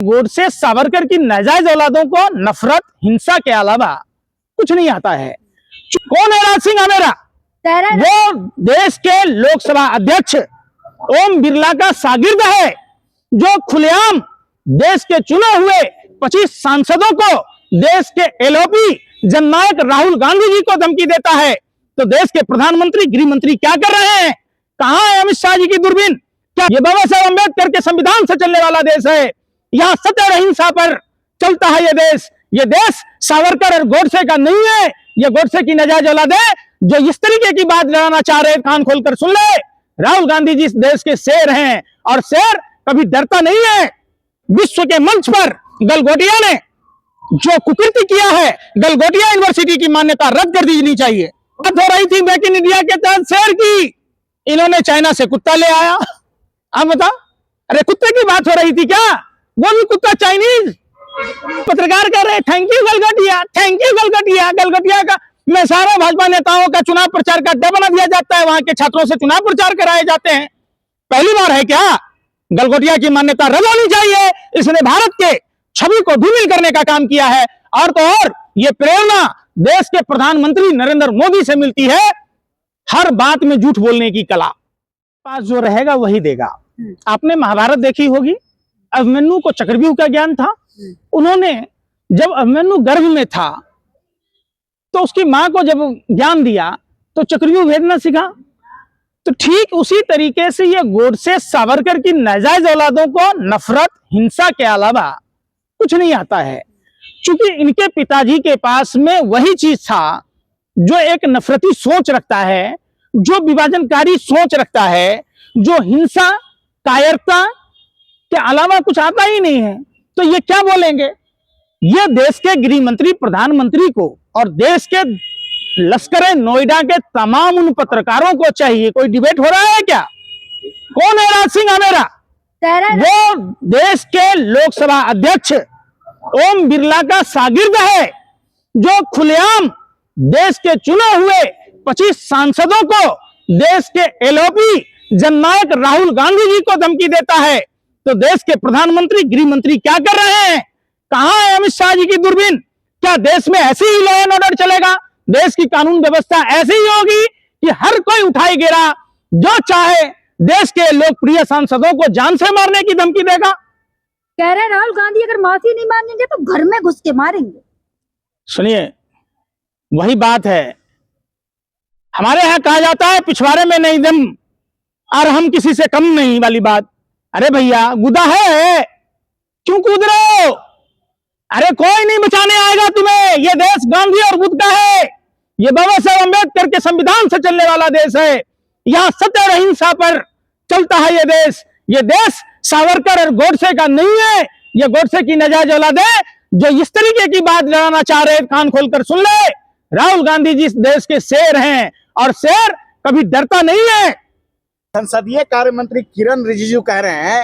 गोडसे सावरकर की नाजायज औलादों को नफरत हिंसा के अलावा कुछ नहीं आता है। कौन है राज सिंह आमेरा? वो देश के लोकसभा अध्यक्ष ओम बिरला का शागिर्द है, जो खुलेआम देश के चुने हुए 25 सांसदों को, देश के एलओपी जननायक राहुल गांधी जी को धमकी देता है। तो देश के प्रधानमंत्री, गृह मंत्री क्या कर रहे हैं? कहां है अमित शाह जी की दूरबीन? क्या ये बाबा साहब अम्बेडकर के संविधान से चलने वाला देश है? यहाँ सत्य और अहिंसा पर चलता है ये देश। ये देश सावरकर और गोडसे का नहीं है। ये गोडसे की नाजायज औलाद है जो इस तरीके की बात लड़ाना चाह रहे। कान खोलकर सुन ले, राहुल गांधी जी इस देश के शेर हैं और शेर कभी डरता नहीं है। विश्व के मंच पर गलगोटिया ने जो कुकृति किया है, गलगोटिया यूनिवर्सिटी की मान्यता रद्द कर दी चाहिए। बात हो रही थी मेक इन इंडिया के तहत शेर की, इन्होंने चाइना से कुत्ता ले आया। अब बताओ, अरे कुत्ते की बात हो रही थी क्या? वो भी कुत्ता चाइनीज। पत्रकार कह रहे thank you Galgotia, thank you Galgotia. Galgotia का में सारे भाजपा नेताओं का चुनाव प्रचार का अड्डा बना दिया जाता है, वहां के छात्रों से चुनाव प्रचार कराए जाते हैं। पहली बार है क्या? गलगोटिया की मान्यता रद्द होनी चाहिए। इसने भारत के छवि को धूमिल करने का काम किया है। और तो और ये प्रेरणा देश के प्रधानमंत्री नरेंद्र मोदी से मिलती है। हर बात में झूठ बोलने की कला, पास जो रहेगा वही देगा। आपने महाभारत देखी होगी, अभिमन्यु को चक्रव्यूह का ज्ञान था। उन्होंने जब अभिमन्यु गर्भ में था तो उसकी मां को जब ज्ञान दिया तो चक्रव्यूह भेदना सीखा। तो ठीक उसी तरीके से ये गोडसे सावरकर की नाजायज औलादों को नफरत हिंसा के अलावा कुछ नहीं आता है। क्योंकि इनके पिताजी के पास में वही चीज था जो एक नफरती सोच रखता है, जो विभाजनकारी सोच रखता है, जो हिंसा कायरता के अलावा कुछ आता ही नहीं है। तो ये क्या बोलेंगे? ये देश के गृह मंत्री, प्रधानमंत्री को और देश के लश्कर नोएडा के तमाम उन पत्रकारों को चाहिए। कोई डिबेट हो रहा है क्या? कौन है राज सिंह आमेरा? वो देश के लोकसभा अध्यक्ष ओम बिरला का शागिर्द है, जो खुलेआम देश के चुने हुए 25 सांसदों को, देश के एलओपी जननायक राहुल गांधी जी को धमकी देता है। तो देश के प्रधानमंत्री, गृह मंत्री क्या कर रहे हैं? कहां है अमित शाह जी की दूरबीन? क्या देश में ऐसी ही लॉ एंड ऑर्डर चलेगा? देश की कानून व्यवस्था ऐसी ही होगी कि हर कोई उठाई गिरा जो चाहे देश के लोकप्रिय सांसदों को जान से मारने की धमकी देगा? कह रहे राहुल गांधी अगर माफी नहीं मांगेंगे तो घर में घुस के मारेंगे। सुनिए, वही बात है। हमारे यहाँ कहा जाता है पिछवाड़े में नहीं दम और हम किसी से कम नहीं वाली बात। अरे भैया, गुदा है, क्यों कूद रहे हो? अरे कोई नहीं बचाने आएगा तुम्हें। ये देश गांधी और बुद्ध का है। ये बाबा साहब अम्बेडकर के संविधान से चलने वाला देश है। यहाँ सत्य और अहिंसा पर चलता है ये देश। ये देश सावरकर और गोडसे का नहीं है। ये गोडसे की नाजायज औलाद है जो इस तरीके की बात लड़ाना चाह रहे। कान खोलकर सुन ले, राहुल गांधी जी इस देश के शेर हैं और शेर कभी डरता नहीं है। संसदीय कार्य मंत्री किरण रिजिजू कह रहे हैं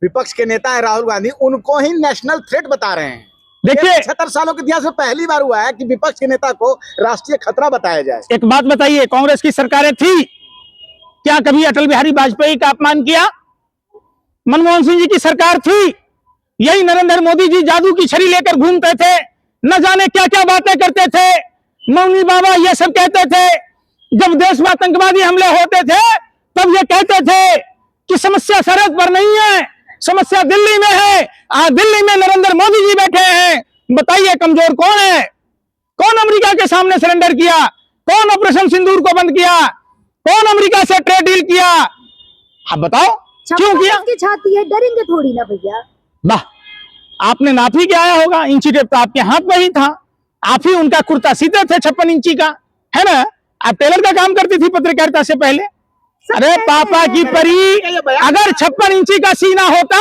विपक्ष के नेता है राहुल गांधी, उनको ही नेशनल थ्रेट बता रहे हैं। देखिए, 76 सालों के इतिहास में पहली बार हुआ है कि विपक्ष के नेता को राष्ट्रीय खतरा बताया जाए। एक बात बताइए, कांग्रेस की सरकारें थी, क्या कभी अटल बिहारी वाजपेयी का अपमान किया? मनमोहन सिंह जी की सरकार थी, यही नरेंद्र मोदी जी जादू की छड़ी लेकर घूमते थे, न जाने क्या क्या बातें करते थे, मौनी बाबा ये सब कहते थे। जब देश में आतंकवादी हमले होते थे तब ये कहते थे कि समस्या सरहद पर नहीं है, समस्या दिल्ली में है। आज दिल्ली में नरेंद्र मोदी जी बैठे हैं। बताइए कमजोर कौन है? कौन अमेरिका के सामने सरेंडर किया? कौन ऑपरेशन सिंदूर को बंद किया? कौन अमेरिका से ट्रेड डील किया? आप बताओ क्यों किया? छाती है, डरेंगे थोड़ी ना भैया। वाह, आपने नाप ही के आया होगा। इंची टेप तो आपके हाथ में ही था। आप ही उनका कुर्ता सीते थे 56 इंची का, है ना? आप टेलर का काम करती थी पत्रकारिता से पहले। अरे पापा की परी, अगर 56 इंची का सीना होता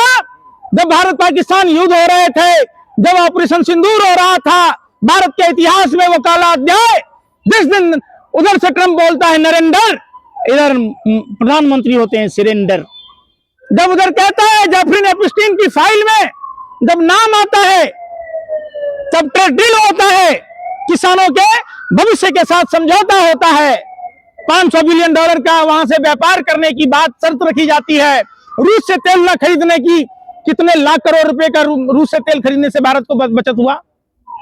जब भारत पाकिस्तान युद्ध हो रहे थे, जब ऑपरेशन सिंदूर हो रहा था, भारत के इतिहास में वो काला अध्याय, जिस दिन उधर से ट्रंप बोलता है नरेंद्र, इधर प्रधानमंत्री होते हैं सिरेंडर। जब उधर कहता है जेफरी एप्स्टीन की फाइल में जब नाम आता है तब ट्रेड डील होता है, किसानों के भविष्य के साथ समझौता होता है, $500 बिलियन का वहां से व्यापार करने की बात शर्त रखी जाती है, रूस से तेल न खरीदने की कितने लाख करोड़ रुपए का रूस से तेल खरीदने से भारत को बचत हुआ,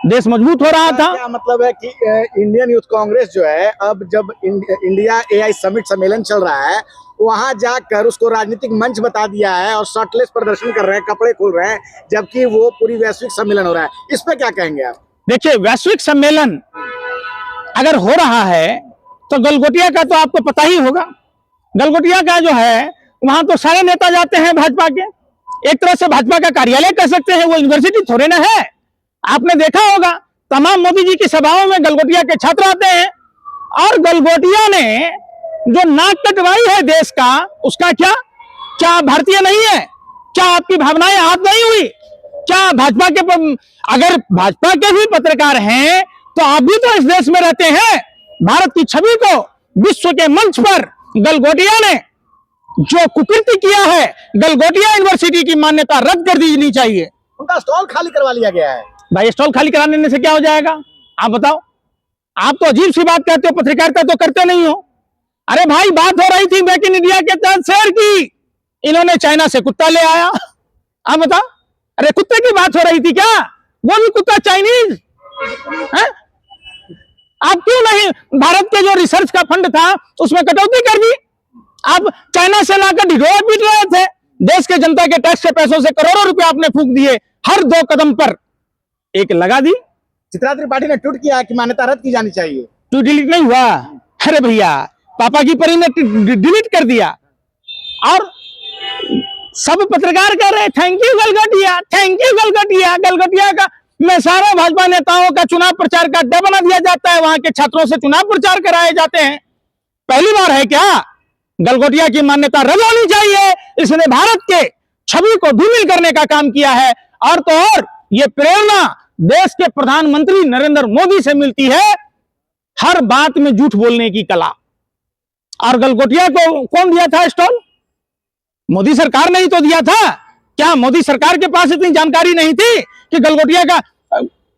देश मजबूत हो रहा था। क्या मतलब है कि इंडियन यूथ कांग्रेस जो है, अब जब इंडिया एआई समिट सम्मेलन चल रहा है, वहां जाकर उसको राजनीतिक मंच बता दिया है और शर्टलेस प्रदर्शन कर रहे हैं, कपड़े खोल रहे हैं, जबकि वो पूरी वैश्विक सम्मेलन हो रहा है। इस पे क्या कहेंगे आप? देखिए, वैश्विक सम्मेलन अगर हो रहा है तो गलगोटिया का तो आपको पता ही होगा। गलगोटिया का जो है वहां तो सारे नेता जाते हैं भाजपा के, एक तरह से भाजपा का कार्यालय कह सकते हैं, वो यूनिवर्सिटी थोड़े ना है। आपने देखा होगा तमाम मोदी जी की सभाओं में गलगोटिया के छात्र आते हैं। और गलगोटिया ने जो नाक कटवाई है देश का, उसका क्या आप भारतीय नहीं है? क्या आपकी भावनाएं हाथ नहीं हुई? क्या भाजपा के अगर भाजपा के भी पत्रकार हैं तो आप भी तो इस देश में रहते हैं। भारत की छवि को विश्व के मंच पर गलगोटिया ने जो कुकृत्य किया है, गलगोटिया यूनिवर्सिटी की मान्यता रद्द कर दी चाहिए। उनका स्टॉल खाली करवा लिया गया है। भाई, स्टॉल खाली कराने से क्या हो जाएगा? आप बताओ। आप तो अजीब सी बात कहते हो, पत्रकारिता तो करते नहीं हो। अरे भाई, बात हो रही थी मेक इन इंडिया के तहत शेयर की, इन्होंने चाइना से कुत्ता ले आया। आप बताओ, अरे कुत्ते की बात हो रही थी क्या? वो भी कुत्ता चाइनीज है? आप क्यों नहीं भारत के जो रिसर्च का फंड था उसमें कटौती कर दी? आप चाइना से लाकर ढिढोरा पीट रहे थे। देश के जनता के टैक्स के पैसों से करोड़ों रुपए आपने फूंक दिए, हर 2 कदम पर एक लगा दी। चित्रा त्रिपाठी ने ट्वीट किया कि मान्यता रद्द की जानी चाहिए। तो डिलीट नहीं हुआ? अरे भैया, पापा की परी ने डिलीट कर दिया और सब पत्रकार कह रहे thank you Galgotia, thank you Galgotia. Galgotia का में सारे भाजपा नेताओं का चुनाव प्रचार का अड्डा बना दिया जाता है, वहां के छात्रों से चुनाव प्रचार कराए जाते हैं। पहली बार है क्या? गलगोटिया की मान्यता रद्द होनी चाहिए। इसने भारत के छवि को धूमिल करने का काम किया है। और तो और ये प्रेरणा देश के प्रधानमंत्री नरेंद्र मोदी से मिलती है, हर बात में झूठ बोलने की कला। और गलगोटिया को कौन दिया था स्टॉल? मोदी सरकार ने ही तो दिया था। क्या मोदी सरकार के पास इतनी जानकारी नहीं थी कि गलगोटिया का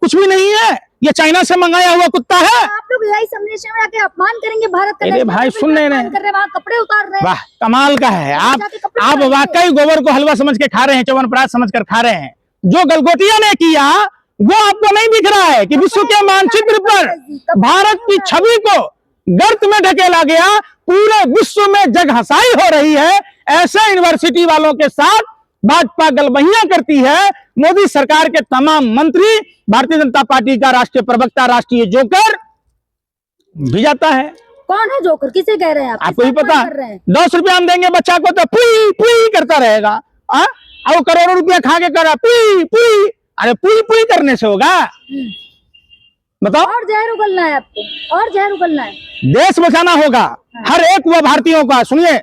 कुछ भी नहीं है, ये चाइना से मंगाया हुआ कुत्ता है? आप लोग एआई सम्मेलन में आके अपमान करेंगे भारत का। अरे भाई, सुन रहे हैं, वहाँ कपड़े उतार रहे हैं। वाह, कमाल का है। आप वाकई गोबर को हलवा समझ के खा रहे हैं, च्यवनप्राश समझ कर खा रहे हैं। जो गलगोटिया ने किया वो आपको नहीं दिख रहा है कि विश्व के मानचित्र पर भारत की छवि को गर्त में ढकेला गया, पूरे विश्व में जग हंसाई हो रही है। ऐसे यूनिवर्सिटी वालों के साथ भाजपा गलबहियां करती है। मोदी सरकार के तमाम मंत्री, भारतीय जनता पार्टी का राष्ट्रीय प्रवक्ता, राष्ट्रीय जोकर भी जाता है। कौन है जोकर? किसे कह रहे हैं आप? आपको ही पता। 10 रुपया हम देंगे बच्चा को तो पुई पुई करता रहेगा, और करोड़ों रुपया खा के करा पुई पुई। अरे पुई पुई करने से होगा? बताओ। और जहर उगलना है आपको, और जहर उगलना है। देश बचाना होगा हर एक वो भारतीयों का। सुनिए,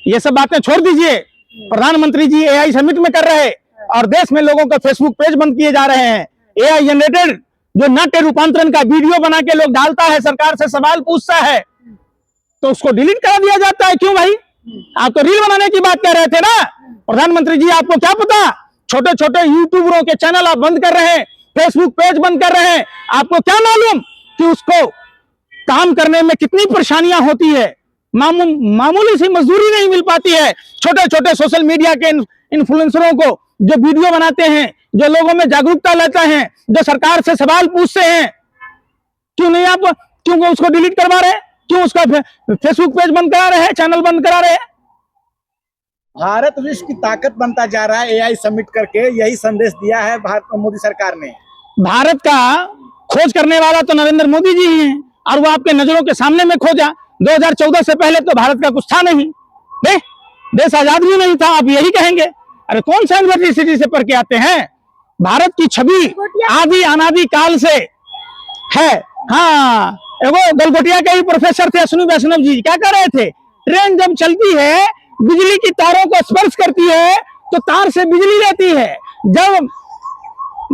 ये सब बातें छोड़ दीजिए। प्रधानमंत्री जी एआई समिट में कर रहे और देश में लोगों का फेसबुक पेज बंद किए जा रहे हैं। एआई जनरेटेड जो नाट्य रूपांतरण का वीडियो बना के लोग डालता है, सरकार से सवाल पूछता है, तो उसको डिलीट करा दिया जाता है। क्यों भाई? आप तो रील बनाने की बात कर रहे थे ना प्रधानमंत्री जी, आपको क्या पता? छोटे छोटे यूट्यूबरों के चैनल आप बंद कर रहे हैं, फेसबुक पेज बंद कर रहे हैं। आपको क्या मालूम कि उसको काम करने में कितनी परेशानियां होती है? मामूली सी मजदूरी नहीं मिल पाती है। छोटे छोटे सोशल मीडिया के इन्फ्लुएंसरों को जो वीडियो बनाते हैं, जो लोगों में जागरूकता लाते हैं, जो सरकार से सवाल पूछते हैं, क्यों नहीं आप उसको डिलीट करवा रहे हैं? क्यों उसका फेसबुक पेज बंद करा रहे हैं, चैनल बंद करा रहे हैं? भारत विश्व की ताकत बनता जा रहा है एआई समिट करके, यही संदेश दिया है भारत मोदी सरकार ने। भारत का खोज करने वाला तो नरेंद्र मोदी जी ही हैं, और वो आपके नजरों के सामने में खोजा। 2014 से पहले तो भारत का कुछ था नहीं, देश आजाद भी नहीं था। आप यही कहेंगे? अरे कौन सा यूनिवर्सिटी से पढ़ के आते हैं? भारत की छवि आदि अनादि काल से है। हाँ, वो गलगोटिया के ही प्रोफेसर थे अश्विनी वैष्णव जी, क्या कर रहे थे? ट्रेन जब चलती है, बिजली की तारों को स्पर्श करती है तो तार से बिजली रहती है। जब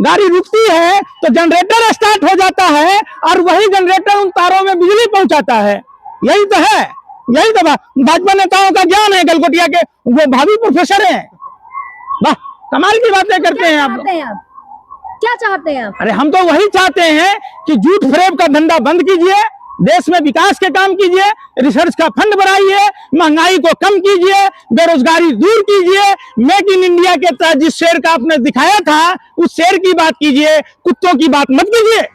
गाड़ी रुकती है तो जनरेटर स्टार्ट हो जाता है और वही जनरेटर उन तारों में बिजली पहुंचाता है। यही तो है, यही तो भाजपा नेताओं का ज्ञान है। गलगोटिया के वो भावी प्रोफेसर हैं। वाह, कमाल की बातें करते हैं आप। क्या चाहते हैं आप? अरे हम तो वही चाहते हैं कि झूठ फरेब का धंधा बंद कीजिए देश में विकास के काम कीजिए, रिसर्च का फंड बढ़ाइए, महंगाई को कम कीजिए, बेरोजगारी दूर कीजिए, मेक इन इंडिया के तहत जिस शेर का आपने दिखाया था उस शेर की बात कीजिए, कुत्तों की बात मत कीजिए।